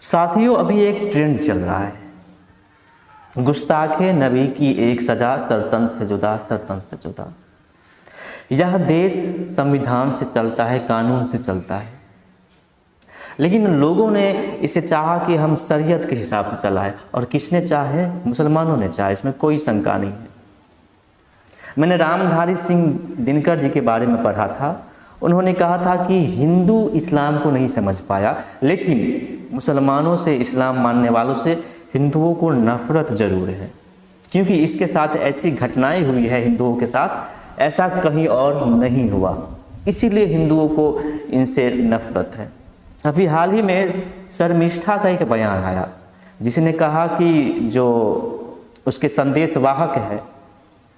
साथियों, अभी एक ट्रेंड चल रहा है, गुस्ताखे नबी की एक सजा, सरतन से जुदा, सरतन से जुदा। यह देश संविधान से चलता है, कानून से चलता है, लेकिन लोगों ने इसे चाहा कि हम शरीयत के हिसाब से चलाएं। और किसने चाहे? मुसलमानों ने चाहा, इसमें कोई शंका नहीं है। मैंने रामधारी सिंह दिनकर जी के बारे में पढ़ा था। उन्होंने कहा था कि हिंदू इस्लाम को नहीं समझ पाया, लेकिन मुसलमानों से, इस्लाम मानने वालों से हिंदुओं को नफरत जरूर है, क्योंकि इसके साथ ऐसी घटनाएं हुई है हिंदुओं के साथ, ऐसा कहीं और नहीं हुआ, इसीलिए हिंदुओं को इनसे नफरत है। अभी हाल ही में शर्मिष्ठा का एक बयान आया, जिसने कहा कि जो उसके संदेशवाहक है,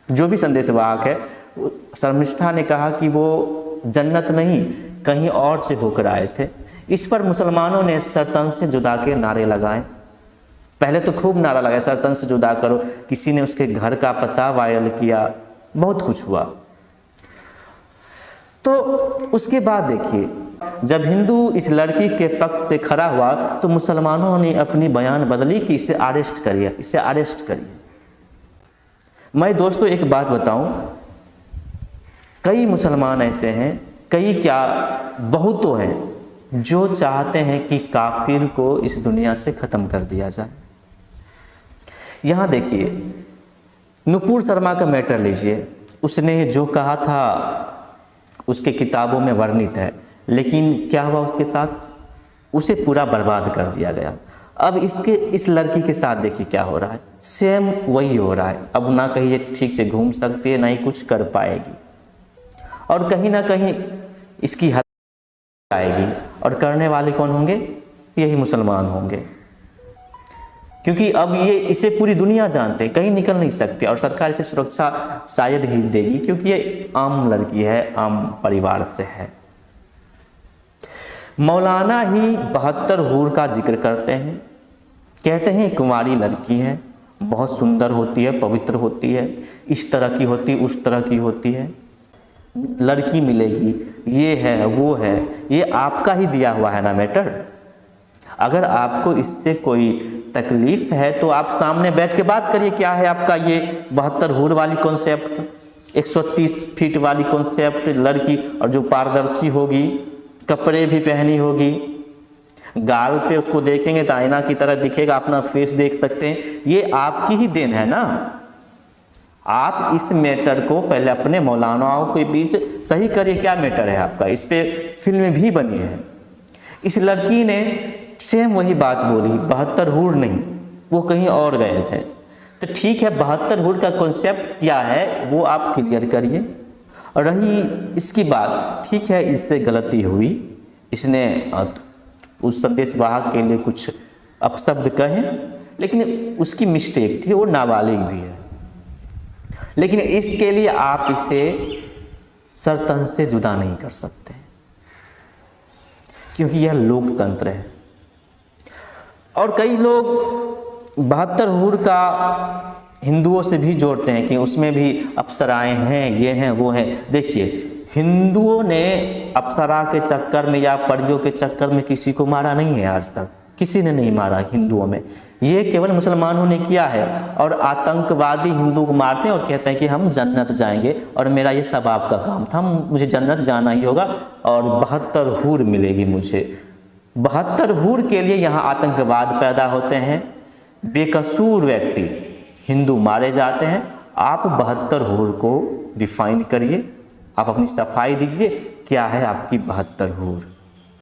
जो भी संदेशवाहक है, शर्मिष्ठा ने कहा कि वो जन्नत नहीं कहीं और से होकर आए थे। इस पर मुसलमानों ने सरतन से जुदा के नारे लगाए। पहले तो खूब नारा लगाया, सरतन से जुदा करो, किसी ने उसके घर का पता वायरल किया, बहुत कुछ हुआ। तो उसके बाद देखिए, जब हिंदू इस लड़की के पक्ष से खड़ा हुआ तो मुसलमानों ने अपनी बयान बदली कि इसे अरेस्ट करिए, इसे अरेस्ट करिए। मैं दोस्तों एक बात बताऊं, कई मुसलमान ऐसे हैं, कई क्या बहुतों हैं, जो चाहते हैं कि काफिर को इस दुनिया से ख़त्म कर दिया जाए। यहाँ देखिए, नुपुर शर्मा का मैटर लीजिए, उसने जो कहा था उसके किताबों में वर्णित है, लेकिन क्या हुआ उसके साथ? उसे पूरा बर्बाद कर दिया गया। अब इस लड़की के साथ देखिए क्या हो रहा है, सेम वही हो रहा है। अब ना कहीं ये ठीक से घूम सकती है, ना ही कुछ कर पाएगी, और कहीं ना कहीं इसकी हद आएगी। और करने वाले कौन होंगे? यही मुसलमान होंगे, क्योंकि अब ये इसे पूरी दुनिया जानते हैं, कहीं निकल नहीं सकते, और सरकार इसे सुरक्षा शायद ही देगी, क्योंकि ये आम लड़की है, आम परिवार से है। मौलाना ही 72 हूर का जिक्र करते हैं, कहते हैं कुंवारी लड़की है, बहुत सुंदर होती है, पवित्र होती है, इस तरह की होती, उस तरह की होती है, लड़की मिलेगी, ये है वो है। ये आपका ही दिया हुआ है ना मैटर। अगर आपको इससे कोई तकलीफ है तो आप सामने बैठ के बात करिए, क्या है आपका ये 72 हूर वाली कॉन्सेप्ट, 130 फीट वाली कॉन्सेप्ट लड़की, और जो पारदर्शी होगी, कपड़े भी पहनी होगी, गाल पे उसको देखेंगे तो आईना की तरह दिखेगा, अपना फेस देख सकते हैं, ये आपकी ही देन है ना। आप इस मैटर को पहले अपने मौलानाओं के बीच सही करिए, क्या मैटर है आपका। इस पे फिल्म भी बनी है। इस लड़की ने सेम वही बात बोली, 72 हूर नहीं, वो कहीं और गए थे। तो ठीक है, 72 हूर का कॉन्सेप्ट क्या है वो आप क्लियर करिए। और रही इसकी बात, ठीक है, इससे गलती हुई, इसने उस संदेशवाहक के लिए कुछ अपशब्द कहे, लेकिन उसकी मिस्टेक थी, वो नाबालिग भी है। लेकिन इसके लिए आप इसे सरतन से जुदा नहीं कर सकते, क्योंकि यह लोकतंत्र है। और कई लोग 72 हूर का हिंदुओं से भी जोड़ते हैं कि उसमें भी अप्सराएं हैं, ये हैं वो हैं। देखिए, हिंदुओं ने अप्सरा के चक्कर में या परियों के चक्कर में किसी को मारा नहीं है, आज तक किसी ने नहीं मारा हिंदुओं में, ये केवल मुसलमानों ने किया है। और आतंकवादी हिंदू को मारते हैं और कहते हैं कि हम जन्नत जाएंगे, और मेरा ये सबाब का काम था, मुझे जन्नत जाना ही होगा, और 72 हूर मिलेगी मुझे। 72 हूर के लिए यहाँ आतंकवाद पैदा होते हैं, बेकसूर व्यक्ति हिंदू मारे जाते हैं। आप 72 हूर को डिफाइन करिए, आप अपनी सफाई दीजिए, क्या है आपकी 72 हूर।